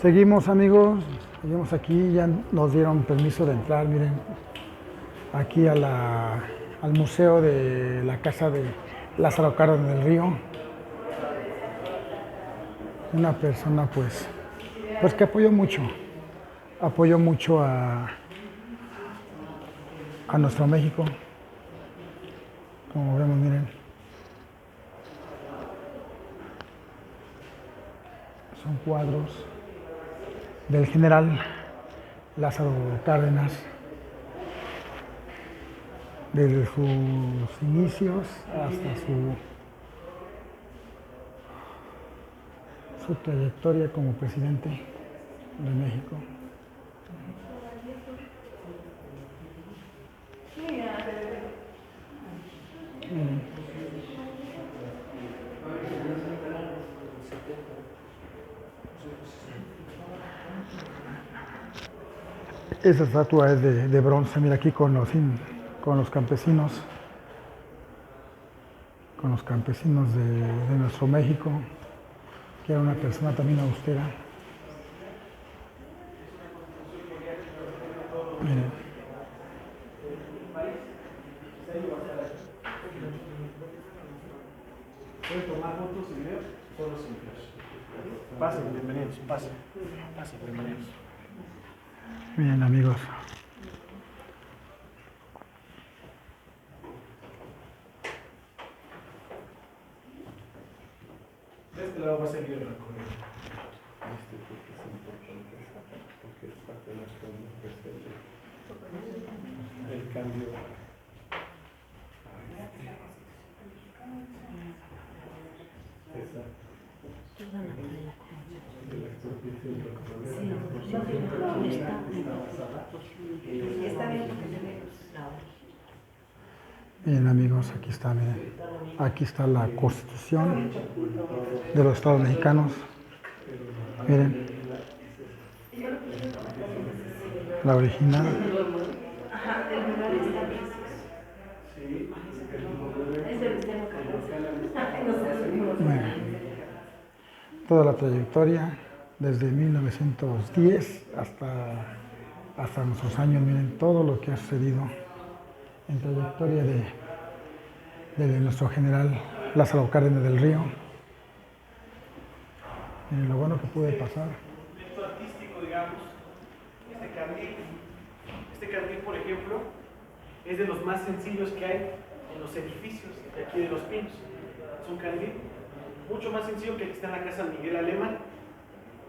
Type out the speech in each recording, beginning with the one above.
Seguimos amigos, seguimos aquí, ya nos dieron permiso de entrar, miren, aquí al museo de la casa de Lázaro Cárdenas del Río. Una persona pues que apoyó mucho a nuestro México, como vemos, miren. Son cuadros del general Lázaro Cárdenas, desde sus inicios hasta su trayectoria como presidente de México. Esa estatua es de bronce, mira aquí con los campesinos, de nuestro México, que era una persona también austera. Miren. ¿Pueden tomar fotos y videos? Todos simples. Pasen, bienvenidos, pasen, bienvenidos. Bien, amigos. De este lado va a seguir el recorrido. Porque es parte de nuestro presente. El cambio. Bien amigos, aquí está, miren. Aquí está la Constitución de los Estados Mexicanos. Miren. La original. Bueno, toda la trayectoria desde 1910 hasta nuestros años, miren todo lo que ha sucedido en trayectoria de nuestro general Lázaro Cárdenas del Río. Miren lo bueno que puede pasar. Esto artístico, digamos, este candil, por ejemplo, es de los más sencillos que hay en los edificios de aquí de Los Pinos. Es un candil mucho más sencillo que el que está en la casa de Miguel Alemán,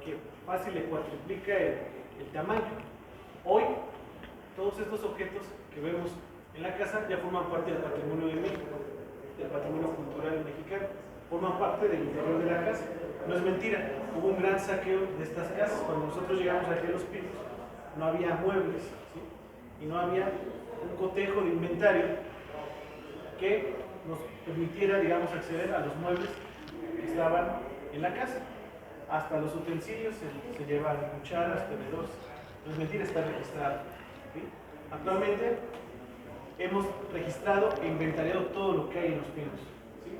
que fácil le cuatriplica el tamaño. Hoy, todos estos objetos que vemos en la casa ya forman parte del patrimonio de México, del patrimonio cultural mexicano, forman parte del interior de la casa. No es mentira, hubo un gran saqueo de estas casas. Cuando nosotros llegamos aquí a Los Pinos, no había muebles, ¿sí? Y no había un cotejo de inventario que nos permitiera, digamos, acceder a los muebles que estaban en la casa. Hasta los utensilios se llevan cucharas, tenedores. No es mentira, está registrado, ¿sí? Actualmente hemos registrado e inventariado todo lo que hay en Los Pinos, ¿sí?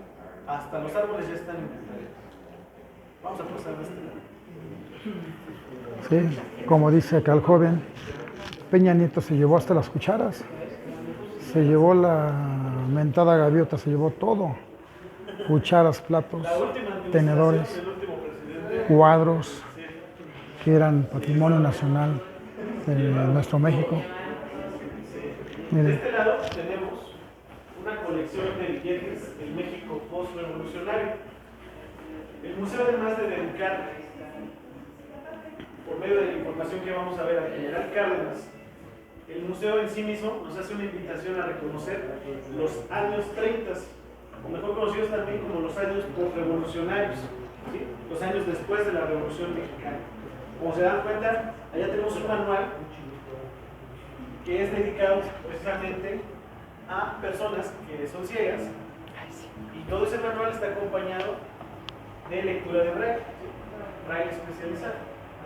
Hasta los árboles ya están inventariados. Vamos a pasar de este lado. Sí, como dice acá el joven, Peña Nieto se llevó hasta las cucharas, se llevó la mentada gaviota, se llevó todo, cucharas, platos, tenedores, cuadros, que eran patrimonio nacional de nuestro México. De este lado tenemos una colección de billetes del México post-revolucionario. El museo, además de dedicar, por medio de la información que vamos a ver al general Cárdenas, el museo en sí mismo nos hace una invitación a reconocer los años 30, o mejor conocidos también como los años post-revolucionarios, ¿sí? Los años después de la Revolución Mexicana. Como se dan cuenta, allá tenemos un manual que es dedicado precisamente a personas que son ciegas, y todo ese manual está acompañado de lectura de braille, ¿sí? Braille especializado.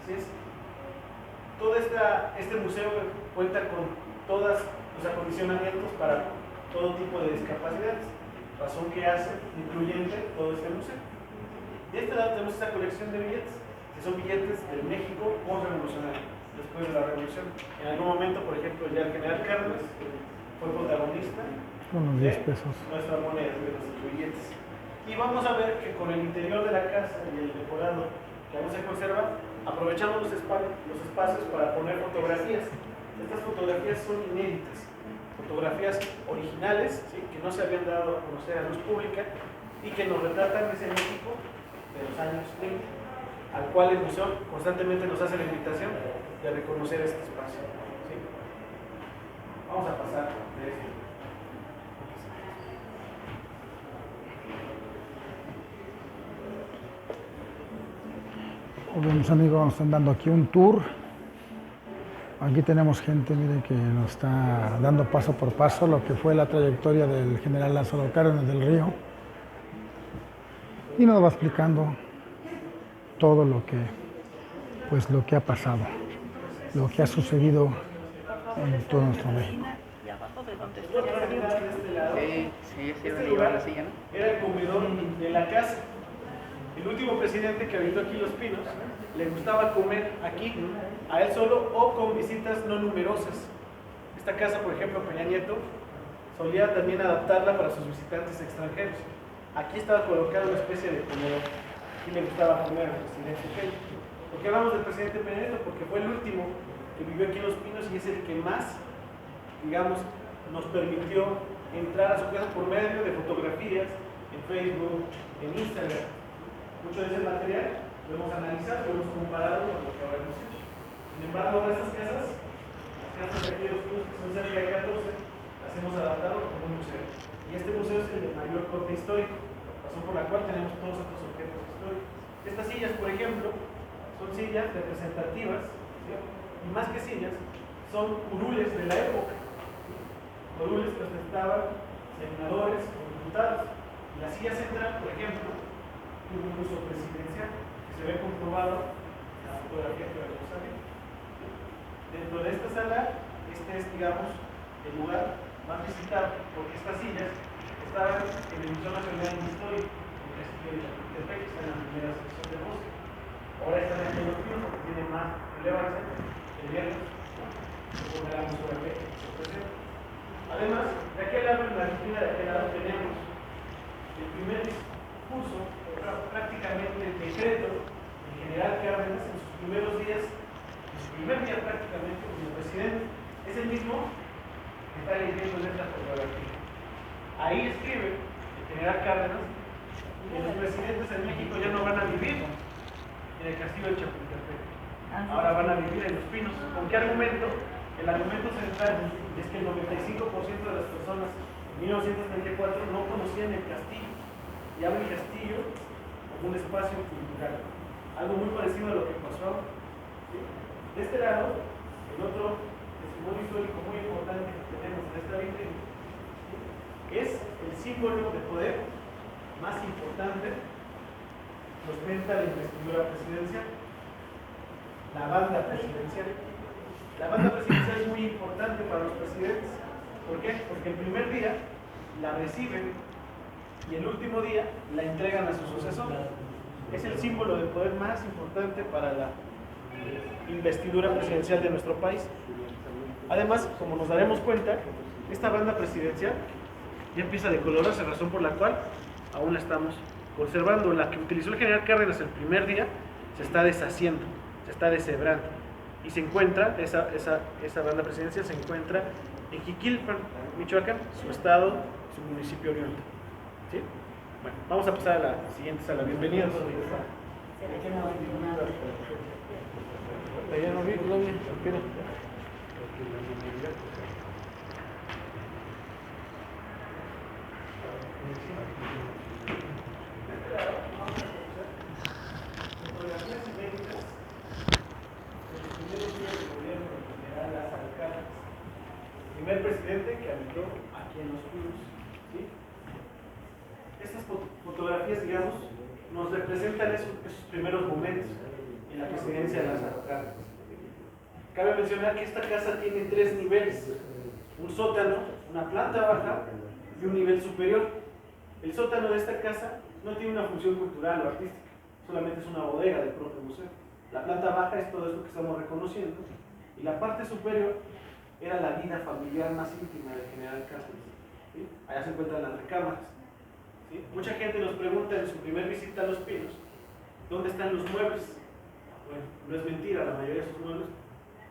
Así es. Todo este museo cuenta con todos los acondicionamientos para todo tipo de discapacidades, razón que hace incluyente todo este museo. De este lado tenemos esta colección de billetes. que son billetes de México post-revolucionario, después de la revolución. En algún momento, por ejemplo, ya el general Cárdenas fue protagonista Con los 10 pesos. nuestra moneda, de nuestros billetes. Y vamos a ver que con el interior de la casa y el decorado que aún se conserva, aprovechamos los espacios para poner fotografías. Estas fotografías son inéditas, fotografías originales, ¿sí?, que no se habían dado a conocer a luz pública y que nos retratan ese México de los años 30, al cual el museo constantemente nos hace la invitación de reconocer este espacio. ¿Sí? Vamos a pasar de esto. Vemos, amigos, nos están dando aquí un tour. Aquí tenemos gente, mire, que nos está dando paso por paso lo que fue la trayectoria del general Lázaro Cárdenas del Río. Y nos va explicando todo lo que, pues, lo que ha pasado, lo que ha sucedido en todo nuestro México. Y abajo de donde Voy a está poner de este lado. Sí, Este lugar era el comedor de la casa. El último presidente que habitó aquí Los Pinos le gustaba comer aquí, a él solo o con visitas no numerosas. Esta casa, por ejemplo, Peña Nieto, solía también adaptarla para sus visitantes extranjeros. Aquí estaba colocada una especie de comedor. Aquí le gustaba comer al presidente Peña. ¿Por qué hablamos del presidente Peña Nieto? Porque fue el último que vivió aquí en Los Pinos y es el que más, digamos, nos permitió entrar a su casa por medio de fotografías en Facebook, en Instagram. Mucho de ese material lo hemos analizado, lo hemos comparado con lo que ahora hemos hecho. Sin embargo, estas casas, las casas de aquí de Los Pinos, que son cerca de 14, las hemos adaptado como un museo. Y este museo es el de mayor corte histórico, razón por la cual tenemos todos estos objetos históricos. Estas sillas, por ejemplo, son sillas representativas, ¿sí?, y más que sillas, son curules de la época. Curules que ostentaban senadores o diputados. Y la silla central, por ejemplo, tuvo un uso presidencial que se ve comprobado en la fotografía que vemos aquí. Dentro de esta sala, este es, digamos, el lugar más visitado, porque estas sillas estaban en el Museo Nacional de Historia, en el castillo de Chapultepec, que está en la primera sección del bosque. Ahora están aquí en Los Pinos porque tiene más relevancia. El viernes se pondrá la fotografía que se presenta. Además, de aquel lado, en la esquina de aquel lado, tenemos el primer discurso, prácticamente el decreto del general Cárdenas en sus primeros días, en su primer día prácticamente como presidente. Es el mismo que está leyendo en esta fotografía. Ahí escribe el general Cárdenas que los presidentes en México ya no van a vivir en el castillo de Chapultepec, ahora van a vivir en Los Pinos. ¿Con qué argumento? El argumento central es que el 95% de las personas en 1934 no conocían el castillo y habla el castillo como un espacio cultural, algo muy parecido a lo que pasó. ¿Sí? De este lado, el otro testimonio histórico muy importante que tenemos en esta vitrina, ¿sí?, es el símbolo de poder más importante que ostenta la investidura presidencial, la banda presidencial. La banda presidencial es muy importante para los presidentes. ¿Por qué? Porque el primer día la reciben y el último día la entregan a su sucesor. Es el símbolo de poder más importante para la investidura presidencial de nuestro país. Además, como nos daremos cuenta, esta banda presidencial ya empieza a decolorarse, razón por la cual aún la estamos conservando. La que utilizó el general Cárdenas el primer día se está deshaciendo, se está deshebrando. Y se encuentra, esa banda presidencial se encuentra en Jiquilpan, Michoacán, su estado, su municipio oriente. ¿Sí? Bueno, vamos a pasar a la siguiente sala. Bienvenidos. Ya no vi, Claudia, espera. Fotografías inéditas de los primeros días del gobierno del general Lázaro Cárdenas, el primer presidente que habitó aquí en Los Pinos. ¿Sí? Estas fotografías, digamos, nos representan esos primeros momentos en la presidencia de Lázaro Cárdenas. Cabe mencionar que esta casa tiene 3 niveles: un sótano, una planta baja y un nivel superior. El sótano de esta casa no tiene una función cultural o artística, solamente es una bodega del propio museo. La planta baja es todo esto que estamos reconociendo, y la parte superior era la vida familiar más íntima del general Cárdenas. ¿Sí? Allá se encuentran las recámaras. ¿Sí? Mucha gente nos pregunta en su primer visita a Los Pinos, ¿dónde están los muebles? Bueno, no es mentira, la mayoría de esos muebles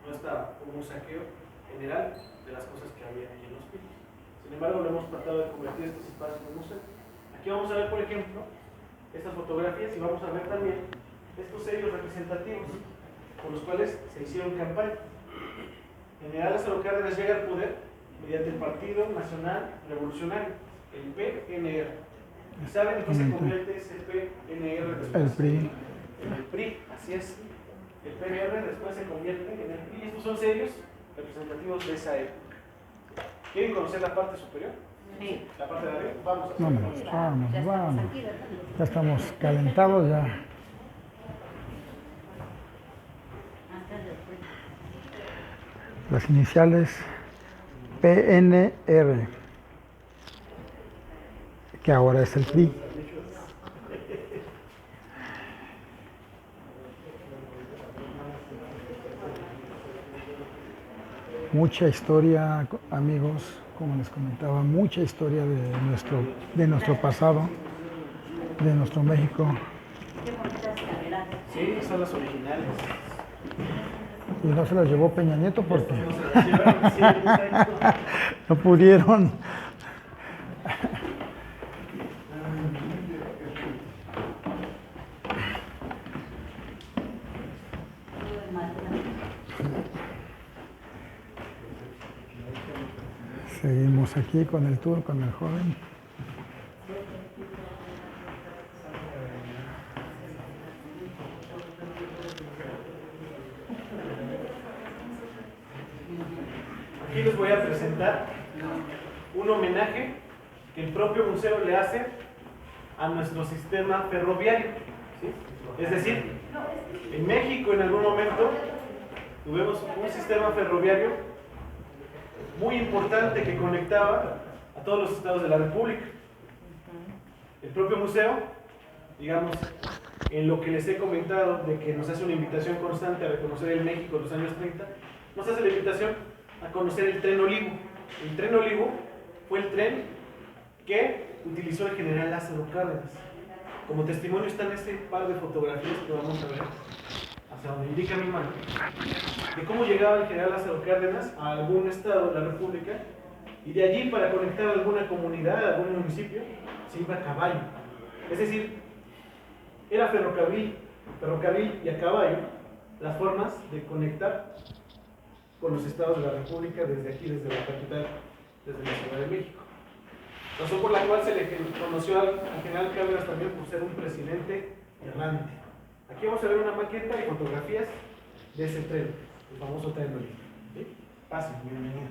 no estaban, como un saqueo general de las cosas que había aquí en Los Pinos. Sin embargo, lo hemos tratado de convertir estos espacios en museo. Aquí vamos a ver, por ejemplo, estas fotografías, y vamos a ver también estos sellos representativos con los cuales se hicieron campaña. General Lázaro Cárdenas llega al poder mediante el Partido Nacional Revolucionario, el PNR. ¿Y saben en qué se convierte ese PNR después? El PRI. En el PRI, así es. El PNR después se convierte en el PRI. Estos son sellos representativos de esa época. ¿Quieren conocer la parte superior? Sí. La parte de arriba. Vamos. Vamos. Ya estamos calentados ya. Las iniciales PNR, que ahora es el PRI. Mucha historia, amigos, como les comentaba, mucha historia de nuestro pasado, de nuestro México. Sí, son las originales. Y no se las llevó Peña Nieto porque No se las llevaron, sí, exacto. no pudieron. Seguimos aquí con el tour, con el joven. Aquí les voy a presentar un homenaje que el propio museo le hace a nuestro sistema ferroviario. ¿Sí? Es decir, en México en algún momento tuvimos un sistema ferroviario muy importante que conectaba a todos los estados de la República. El propio museo, digamos, en lo que les he comentado de que nos hace una invitación constante a reconocer el México de los años 30, nos hace la invitación a conocer el tren Olivo. El tren Olivo fue el tren que utilizó el general Lázaro Cárdenas. Como testimonio están este par de fotografías que vamos a ver, hacia donde indica mi mano, de cómo llegaba el general Lázaro Cárdenas a algún estado de la República, y de allí para conectar a alguna comunidad, a algún municipio, se iba a caballo. Es decir, era ferrocarril y a caballo las formas de conectar con los estados de la República desde aquí, desde la capital, desde la Ciudad de México. Razón por la cual se le conoció al general Cárdenas también por ser un presidente errante. Aquí vamos a ver una maqueta y fotografías de ese tren, el famoso tren Olivo. ¿Sí? Pasen, bienvenidos.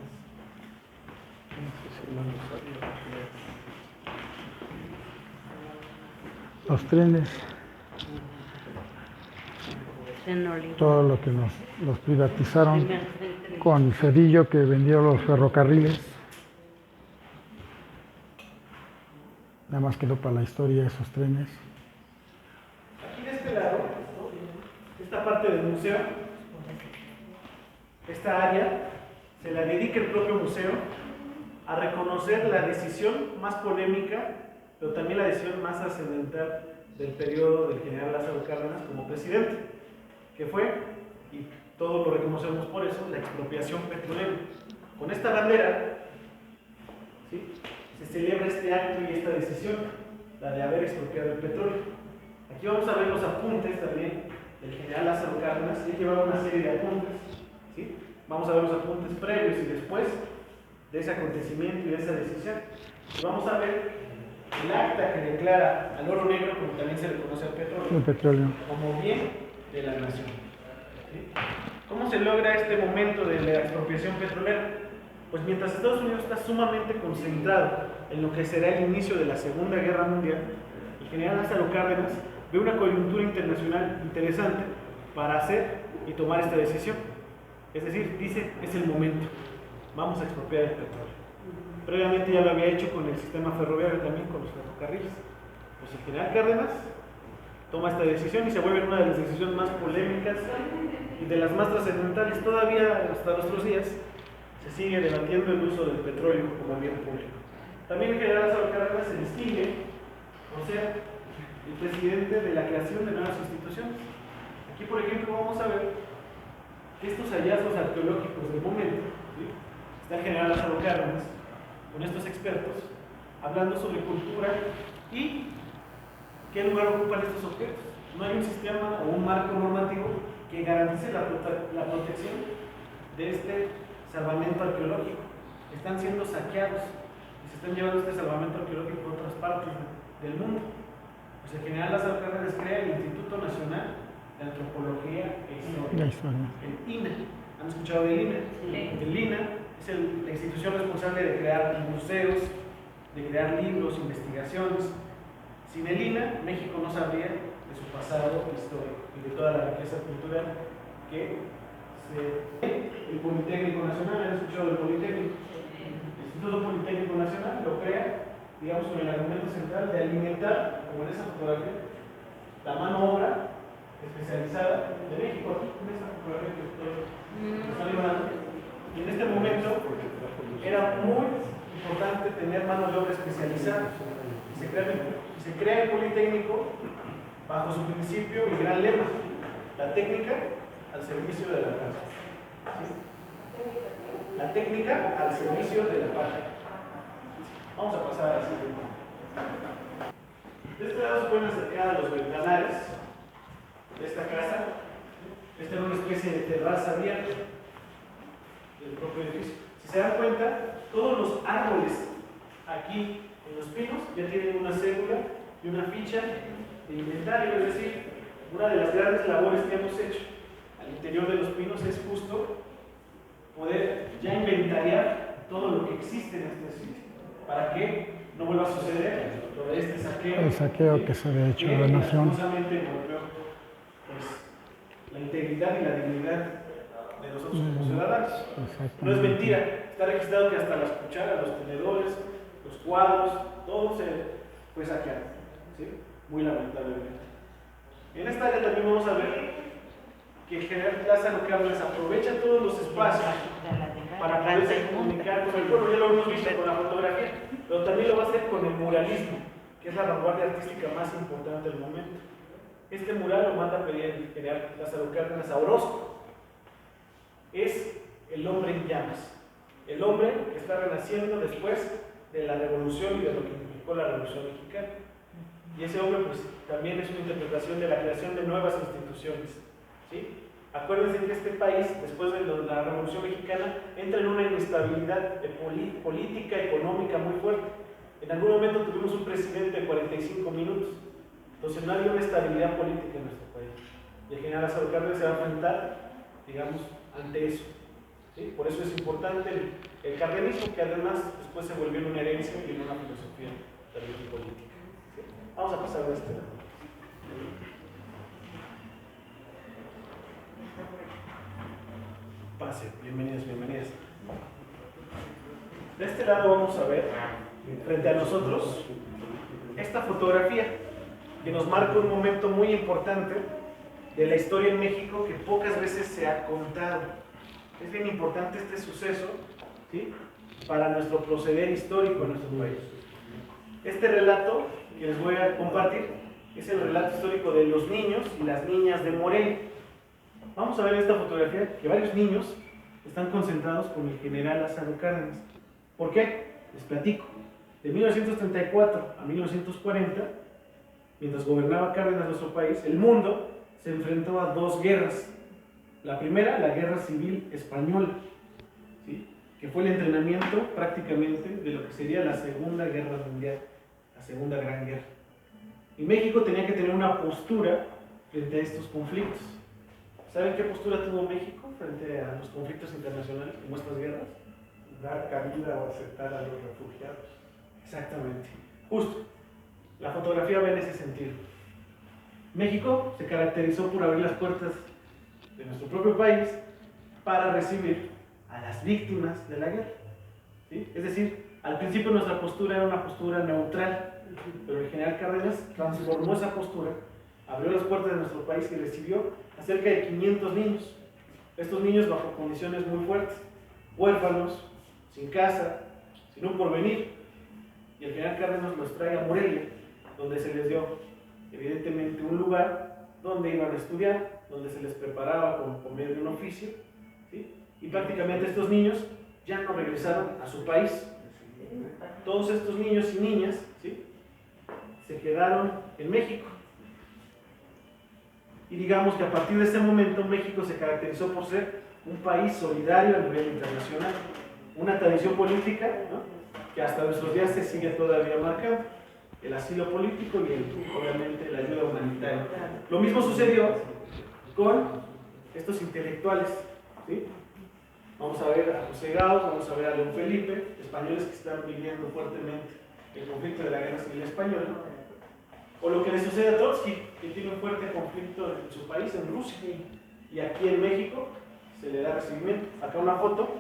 Los trenes, todo lo que los privatizaron con Cedillo, que vendió los ferrocarriles. Nada más quedó para la historia esos trenes. Aquí de este lado, esta parte del museo, esta área, se la dedica el propio museo a reconocer la decisión más polémica, pero también la decisión más trascendental del periodo del general Lázaro Cárdenas como presidente, que fue, y todos lo reconocemos por eso, la expropiación petrolera. Con esta bandera, ¿sí?, se celebra este acto y esta decisión, la de haber expropiado el petróleo. Aquí vamos a ver los apuntes también del general Lázaro Cárdenas. Él llevaba una serie de apuntes, ¿sí? Vamos a ver los apuntes previos y después de ese acontecimiento y de esa decisión. Y vamos a ver el acta que declara al oro negro, como también se le conoce al petróleo, como bien de la nación. ¿Sí? ¿Cómo se logra este momento de la expropiación petrolera? Pues mientras Estados Unidos está sumamente concentrado en lo que será el inicio de la Segunda Guerra Mundial, el general Lázaro Cárdenas ve una coyuntura internacional interesante para hacer y tomar esta decisión. Es decir, dice, es el momento, vamos a expropiar el petróleo. Previamente ya lo había hecho con el sistema ferroviario, también con los ferrocarriles. Pues el general Cárdenas toma esta decisión y se vuelve una de las decisiones más polémicas y de las más trascendentales. Todavía hasta nuestros días se sigue debatiendo el uso del petróleo como bien público. También el general Lázaro Cárdenas se distingue por ser el presidente de la creación de nuevas instituciones. Aquí, por ejemplo, vamos a ver que estos hallazgos arqueológicos del momento, ¿sí? Está el general Lázaro Cárdenas con estos expertos hablando sobre cultura y qué lugar ocupan estos objetos. No hay un sistema o un marco normativo que garantice la protección de este salvamento arqueológico. Están siendo saqueados y se están llevando este salvamento arqueológico a otras partes del mundo. Pues el general Lázaro Cárdenas crea el Instituto Nacional de Antropología e Historia, el INA. ¿Han escuchado del INA? Sí. El INA es la institución responsable de crear museos, de crear libros, investigaciones. Sin el INA, México no sabría de su pasado histórico y de toda la riqueza cultural el Politécnico Nacional. ¿Han escuchado del Politécnico? El Instituto Politécnico Nacional lo crea, digamos, con el argumento central de alimentar, como en esa fotografía, la mano obra especializada de México. Aquí, en esta fotografía que está liberando. Y en este momento era muy importante tener mano de obra especializada. Se crea el Politécnico bajo su principio y gran lema: la técnica al servicio de la patria. ¿Sí? La técnica al servicio de la patria. Vamos a pasar a la siguiente. De este lado se pueden acercar a los ventanales de esta casa. Esta era una especie de terraza abierta del propio edificio. Si se dan cuenta, todos los árboles aquí en Los Pinos ya tienen una cédula y una ficha de inventario, es decir, una de las grandes labores que hemos hecho al interior de Los Pinos es justo poder ya inventariar todo lo que existe en este sitio, para que no vuelva a suceder todo este saqueo. El saqueo que se había hecho de la nación. Golpeó, pues, la integridad y la dignidad de nosotros como ciudadanos. No es mentira, está registrado que hasta las cucharas, los tenedores, los cuadros, todo se fue saqueado, ¿sí? Muy lamentablemente. En esta área también vamos a ver que el general Lázaro Cárdenas aprovecha todos los espacios para poderse comunicar con el pueblo. Ya lo hemos visto con la fotografía, pero también lo va a hacer con el muralismo, que es la vanguardia artística más importante del momento. Este mural lo manda a pedir el general Lázaro Cárdenas a Orozco. Es el hombre en llamas, el hombre que está renaciendo después de la revolución y de lo que implicó la revolución mexicana. Y ese hombre pues también es una interpretación de la creación de nuevas instituciones, ¿sí? Acuérdense que este país, después de la revolución mexicana, entra en una inestabilidad política, económica muy fuerte. En algún momento tuvimos un presidente de 45 minutos, entonces no había una estabilidad política en nuestro país. Y el general Lázaro Cárdenas se va a enfrentar, digamos, ante eso, ¿sí? Por eso es importante el cardenismo, que además después se volvió en una herencia y en una filosofía también política, ¿sí? Vamos a pasar de este lado. Pase, bienvenidos, bienvenidas. De este lado vamos a ver, frente a nosotros, esta fotografía que nos marca un momento muy importante de la historia en México que pocas veces se ha contado. Es bien importante este suceso, ¿sí?, para nuestro proceder histórico en nuestro país. Este relato que les voy a compartir es el relato histórico de los niños y las niñas de Morelia. Vamos a ver esta fotografía que varios niños están concentrados con el general Lázaro Cárdenas. ¿Por qué? Les platico. De 1934 a 1940, mientras gobernaba Cárdenas nuestro país, el mundo se enfrentó a dos guerras. La primera, la Guerra Civil Española, ¿sí?, que fue el entrenamiento prácticamente de lo que sería la Segunda Guerra Mundial, la Segunda Gran Guerra. Y México tenía que tener una postura frente a estos conflictos. ¿Saben qué postura tuvo México frente a los conflictos internacionales como estas guerras? Dar cabida o aceptar a los refugiados. Exactamente. Justo. La fotografía va en ese sentido. México se caracterizó por abrir las puertas de nuestro propio país para recibir a las víctimas de la guerra, ¿sí? Es decir, al principio nuestra postura era una postura neutral, pero el general Cárdenas transformó esa postura abrió las puertas de nuestro país y recibió a cerca de 500 niños. Estos niños bajo condiciones muy fuertes, huérfanos, sin casa, sin un porvenir. Y el general Cárdenas los trae a Morelia, donde se les dio evidentemente un lugar donde iban a estudiar, donde se les preparaba por medio de un oficio, ¿sí? Y prácticamente estos niños ya no regresaron a su país. Todos estos niños y niñas, ¿sí?, se quedaron en México. Y digamos que a partir de ese momento México se caracterizó por ser un país solidario a nivel internacional, una tradición política, ¿no?, que hasta nuestros días se sigue todavía marcando, el asilo político y obviamente la ayuda humanitaria. Lo mismo sucedió con estos intelectuales, ¿sí? Vamos a ver a José Gauss, vamos a ver a León Felipe, españoles que están viviendo fuertemente el conflicto de la Guerra Civil Española, o lo que le sucede a Trotsky, que tiene un fuerte conflicto en su país, en Rusia, y aquí en México se le da recibimiento. Acá una foto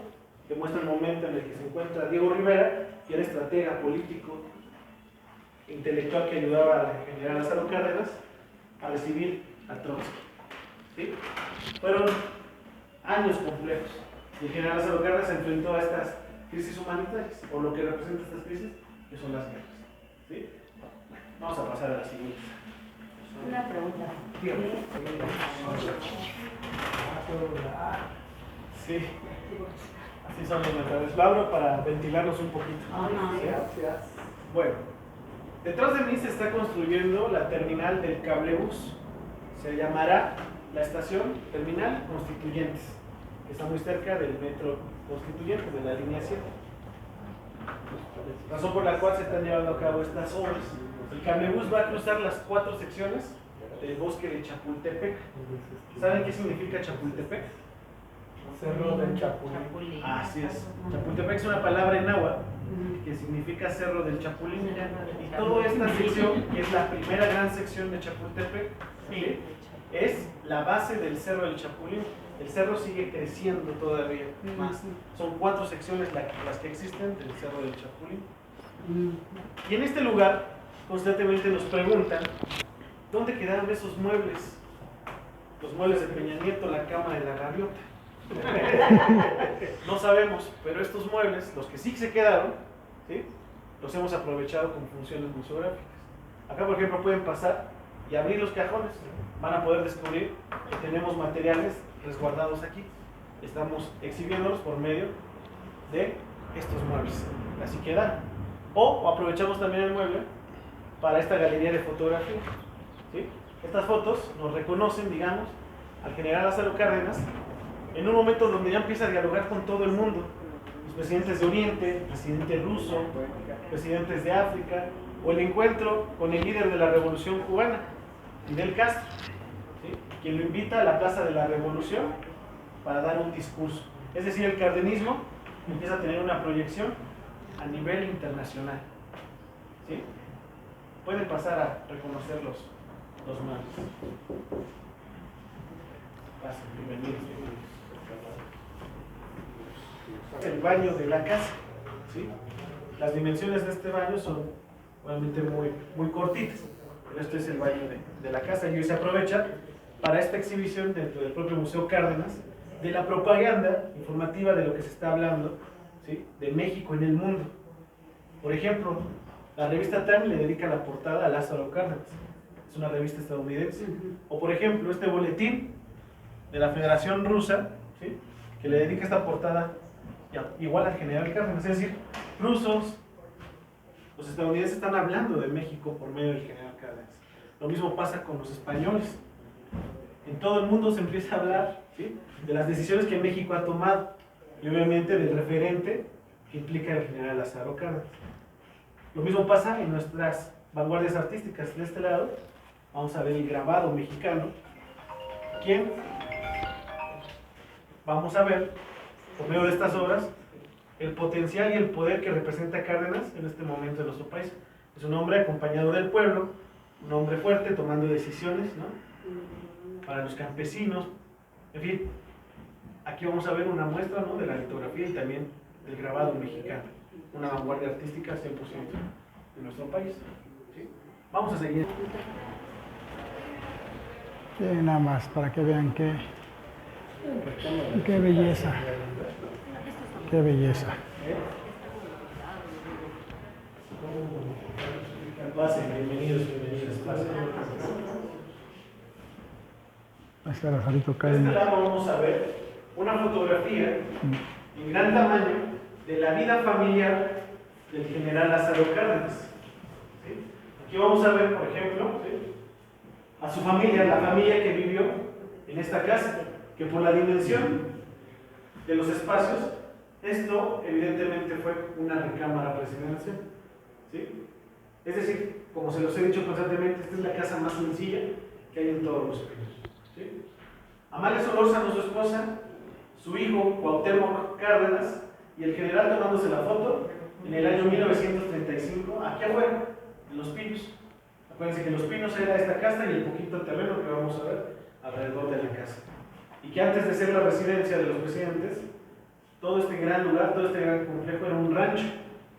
que muestra el momento en el que se encuentra Diego Rivera, que era estratega político, intelectual que ayudaba al general Lázaro Cárdenas a recibir a Trotsky, ¿sí? Fueron años complejos. Y el general Lázaro Cárdenas se enfrentó a estas crisis humanitarias, o lo que representa estas crisis, que son las guerras, ¿sí? Vamos a pasar a la siguiente. Una pregunta. Sí, así son los metales. Lo abro para ventilarnos un poquito. ¿Sí? Bueno, detrás de mí se está construyendo la terminal del cablebús. Se llamará la estación Terminal Constituyentes, que está muy cerca del metro Constituyentes, de la línea 7. Razón por la cual se están llevando a cabo estas obras. El cablebús va a cruzar las 4 secciones del bosque de Chapultepec. ¿Saben qué significa Chapultepec? Cerro del Chapulín. Así es. Chapultepec es una palabra en náhuatl que significa Cerro del Chapulín. Y toda esta sección, que es la primera gran sección de Chapultepec, ¿sí?, es la base del Cerro del Chapulín. El cerro sigue creciendo todavía más. Son 4 secciones las que existen del Cerro del Chapulín. Y en este lugar constantemente nos preguntan, ¿dónde quedaron esos muebles? Los muebles de Peña Nieto, la cama de la gaviota. No sabemos, pero estos muebles, los que sí se quedaron, ¿sí?, los hemos aprovechado con funciones museográficas. Acá, por ejemplo, pueden pasar y abrir los cajones. Van a poder descubrir que tenemos materiales resguardados aquí. Estamos exhibiéndolos por medio de estos muebles. Así quedan. O aprovechamos también el mueble para esta galería de fotografía, ¿sí? Estas fotos nos reconocen, digamos, al general Lázaro Cárdenas en un momento donde ya empieza a dialogar con todo el mundo. Los presidentes de Oriente, el presidente ruso, presidentes de África, o el encuentro con el líder de la Revolución Cubana, Fidel Castro, ¿sí?, quien lo invita a la Plaza de la Revolución para dar un discurso. Es decir, el cardenismo empieza a tener una proyección a nivel internacional, ¿sí? Pueden pasar a reconocer los muebles. Pasen, bienvenidos. El baño de la casa, ¿sí? Las dimensiones de este baño son obviamente muy cortitas, pero este es el baño de la casa, y hoy se aprovecha para esta exhibición dentro del propio Museo Cárdenas de la propaganda informativa de lo que se está hablando, ¿sí?, de México en el mundo. Por ejemplo, la revista Time le dedica la portada a Lázaro Cárdenas, es una revista estadounidense. O por ejemplo, este boletín de la Federación Rusa, ¿sí?, que le dedica esta portada igual al general Cárdenas. Es decir, rusos, los estadounidenses están hablando de México por medio del general Cárdenas. Lo mismo pasa con los españoles. En todo el mundo se empieza a hablar, ¿sí?, de las decisiones que México ha tomado, y obviamente del referente que implica el general Lázaro Cárdenas. Lo mismo pasa en nuestras vanguardias artísticas. De este lado vamos a ver el grabado mexicano, quien vamos a ver por medio de estas obras el potencial y el poder que representa Cárdenas en este momento de nuestro país. Es un hombre acompañado del pueblo, un hombre fuerte tomando decisiones, ¿no?, para los campesinos. En fin, aquí vamos a ver una muestra, ¿no?, de la litografía y también del grabado mexicano, una vanguardia artística 100% de nuestro país, ¿sí? Vamos a seguir. Sí, nada más para que vean qué belleza, qué belleza. Pasen, bienvenidos, pasen. Ahí está el Lazarito De este Cárdenas. lado vamos a ver una fotografía en gran tamaño de la vida familiar del general Lázaro Cárdenas. ¿Sí? Aquí vamos a ver, por ejemplo, ¿sí?, a su familia, la familia que vivió en esta casa, que por la dimensión de los espacios, esto evidentemente fue una recámara presidencial. ¿Sí? Es decir, como se los he dicho constantemente, esta es la casa más sencilla que hay en todos los Pinos. ¿Sí? Amalia Solórzano, su esposa, su hijo Cuauhtémoc Cárdenas y el general tomándose la foto en el año 1935, aquí afuera, en Los Pinos. Acuérdense que Los Pinos era esta casa y el poquito terreno que vamos a ver alrededor de la casa. Y que antes de ser la residencia de los presidentes, todo este gran lugar, todo este gran complejo era un rancho,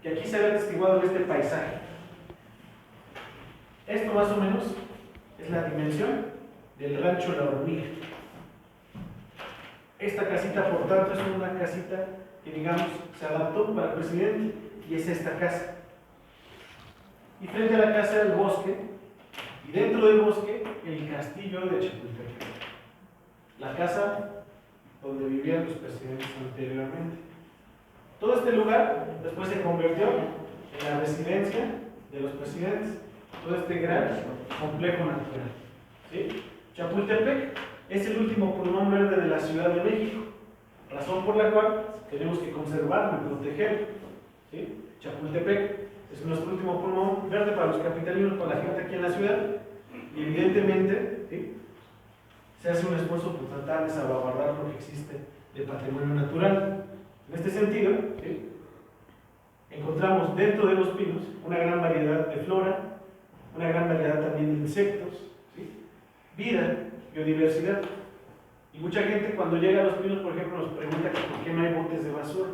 que aquí se ve atestiguado en este paisaje. Esto más o menos es la dimensión del rancho La Hormiga. Esta casita, por tanto, es una casita que, digamos, se adaptó para el presidente, y es esta casa. Y frente a la casa el bosque, y dentro del bosque el castillo de Chapultepec, la casa donde vivían los presidentes anteriormente. Todo este lugar después se convirtió en la residencia de los presidentes, todo este gran complejo natural. ¿Sí? Chapultepec es el último pulmón verde de la Ciudad de México, razón por la cual tenemos que conservarlo y protegerlo. ¿Sí? Chapultepec es nuestro último pulmón verde para los capitalinos, para la gente aquí en la ciudad, y evidentemente, ¿sí?, se hace un esfuerzo por tratar de salvaguardar lo que existe de patrimonio natural. En este sentido, ¿sí?, encontramos dentro de Los Pinos una gran variedad de flora, una gran variedad también de insectos, ¿sí?, vida, biodiversidad. Y mucha gente cuando llega a Los Pinos, por ejemplo, nos pregunta que por qué no hay botes de basura.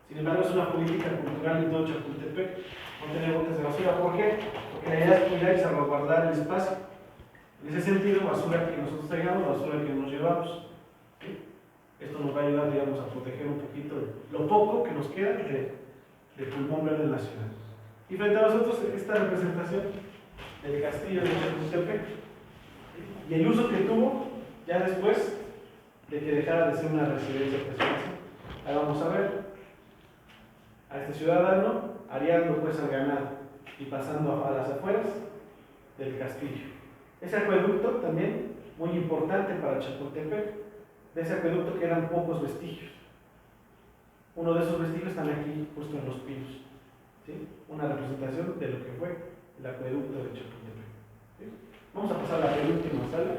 Sin embargo, es una política cultural en todo Chapultepec no tener botes de basura. ¿Por qué? Porque la idea es cuidar y salvaguardar el espacio. En ese sentido, basura que nosotros traigamos, basura que nos llevamos. ¿Sí? Esto nos va a ayudar, digamos, a proteger un poquito lo poco que nos queda de pulmón verde en la ciudad. Y frente a nosotros, esta representación del castillo de Chapultepec y el uso que tuvo ya después de que dejara de ser una residencia presidencial. Ahí vamos a ver a este ciudadano ariando pues al ganado y pasando a las afueras del castillo. Ese acueducto también muy importante para Chapultepec, de ese acueducto que eran pocos vestigios. Uno de esos vestigios están aquí justo en Los Pinos. ¿Sí? Una representación de lo que fue el acueducto de Chapultepec. ¿Sí? Vamos a pasar a la penúltima sala.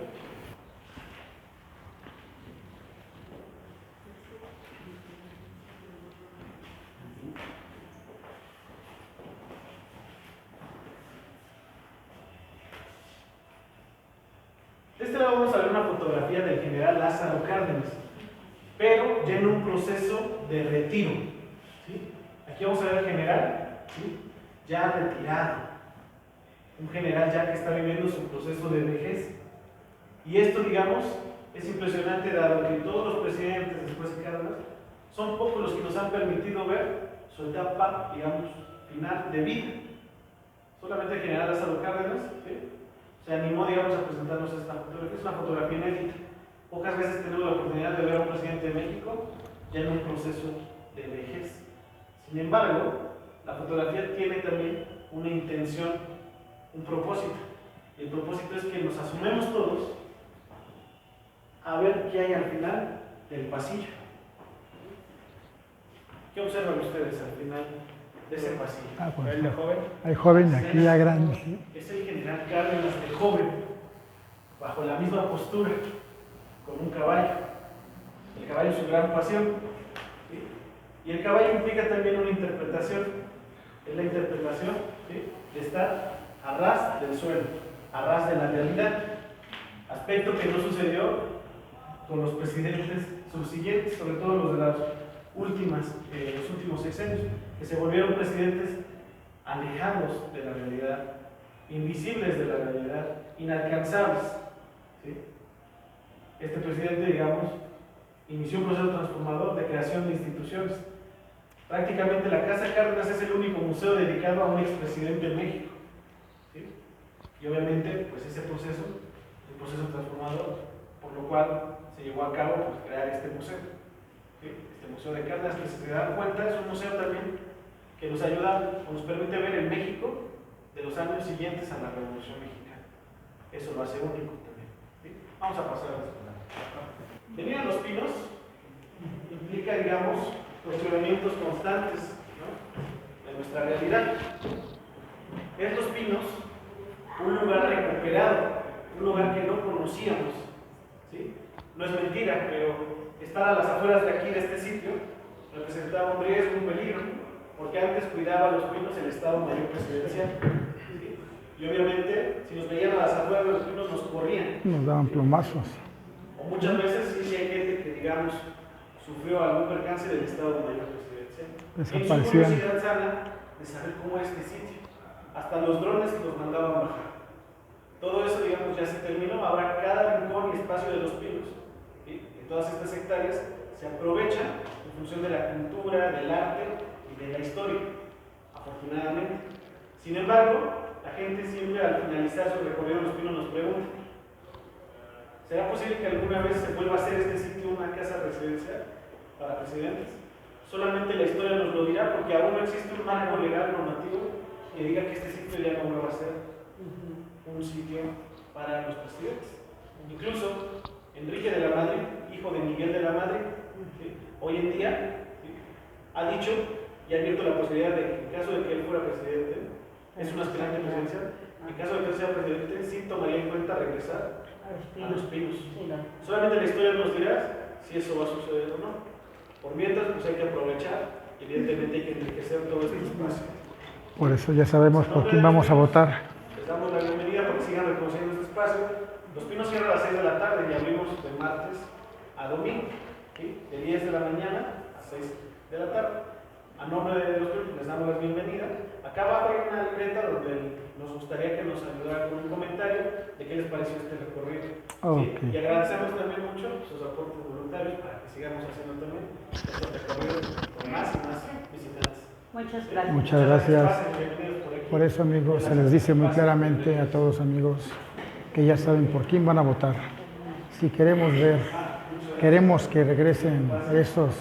De este lado vamos a ver una fotografía del general Lázaro Cárdenas, pero ya en un proceso de retiro. ¿Sí? Aquí vamos a ver al general, ¿sí?, ya retirado, un general ya que está viviendo su proceso de vejez. Y esto, digamos, es impresionante dado que todos los presidentes después de Cárdenas son pocos los que nos han permitido ver su etapa, digamos, final de vida. Solamente el general Lázaro Cárdenas, ¿sí?, se animó, digamos, a presentarnos esta fotografía. Es una fotografía inédita. Pocas veces tenemos la oportunidad de ver a un presidente de México ya en un proceso de vejez. Sin embargo, la fotografía tiene también una intención, un propósito. Y el propósito es que nos asumemos todos a ver qué hay al final del pasillo. ¿Qué observan ustedes al final de ese pasillo? Pues, ¿El joven? hay joven de aquí ya grande. ¿Sí? Es el general Cárdenas de joven, bajo la misma postura, con un caballo. El caballo es su gran pasión. ¿Sí? Y el caballo implica también una interpretación. Es la interpretación, ¿sí?, de estar a ras del suelo, a ras de la realidad. Aspecto que no sucedió con los presidentes subsiguientes, sobre todo los de las los últimos sexenios, que se volvieron presidentes alejados de la realidad, invisibles de la realidad, inalcanzables. ¿sí? Este presidente, digamos, inició un proceso transformador de creación de instituciones. Prácticamente la Casa Cárdenas es el único museo dedicado a un expresidente en México, ¿sí? Y obviamente, pues ese proceso es un proceso transformador, por lo cual se llevó a cabo pues, crear este museo, ¿sí? Este Museo de Cárdenas, que si se dan cuenta es un museo también que nos ayuda o nos permite ver el México de los años siguientes a la Revolución Mexicana. Eso lo hace único también, ¿sí? Vamos a pasar a esto. Venir a Los Pinos implica, digamos, cuestionamientos constantes, ¿no?, de nuestra realidad. Es Los Pinos un lugar recuperado, un lugar que no conocíamos, ¿sí? No es mentira, pero estar a las afueras de aquí, de este sitio, representaba un riesgo, un peligro, porque antes cuidaba Los Pinos el Estado Mayor Presidencial, ¿sí? Y obviamente, si nos veían a las afueras de Los Pinos, nos corrían. Nos daban plomazos. O muchas veces sí hay gente que, digamos, sufrió algún percance del Estado Mayor Presidencial. Desaparecían. En su curiosidad sana de saber cómo era este sitio. Hasta los drones los mandaban bajar. Todo eso, digamos, ya se terminó. Ahora cada rincón y espacio de Los Pinos, ¿sí?, en todas estas hectáreas, se aprovechan en función de la cultura, del arte y de la historia, afortunadamente. Sin embargo, la gente siempre al finalizar su recorrido en Los Pinos nos pregunta: ¿será posible que alguna vez se vuelva a hacer este sitio una casa residencial para presidentes? Solamente la historia nos lo dirá, porque aún no existe un marco legal normativo que diga que este sitio ya no vuelva a ser un sitio para los presidentes. Incluso Enrique de la Madrid, hijo de Miguel de la Madrid, ¿sí?, hoy en día, ¿sí?, ha dicho y ha abierto la posibilidad de que en caso de que él fuera presidente, es un aspirante presidencial, en caso de que él sea presidente, sí tomaría en cuenta regresar a Los Pinos. Solamente la historia nos dirá si eso va a suceder o no. Por mientras, pues hay que aprovechar, evidentemente hay que enriquecer todo este espacio. Por eso ya sabemos por quién vamos a votar. Les damos la bienvenida porque sigan reconociendo este espacio. Los Pinos cierra a las 6 de la tarde y abrimos de martes a domingo, ¿sí?, de 10 de la mañana a 6 de la tarde. A nombre de Los Pinos les damos la bienvenida. Acá abajo hay una libreta donde nos gustaría que nos ayudara con un comentario de qué les pareció este recorrido. Okay. ¿Sí? Y agradecemos también mucho sus aportes voluntarios para que sigamos haciendo también este recorrido con más y más visitantes. Muchas gracias. Muchas gracias. Pasen, bienvenidos por aquí. Por eso, amigos, se les dice muy claramente a todos, amigos, que ya saben por quién van a votar. Si queremos ver, queremos que regresen esos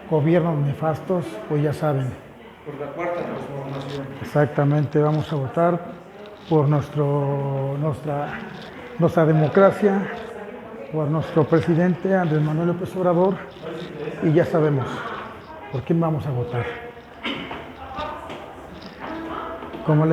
gobiernos nefastos, pues ya saben. Por la cuarta transformación. Exactamente, vamos a votar por nuestra democracia, por nuestro presidente Andrés Manuel López Obrador, y ya sabemos por quién vamos a votar. Como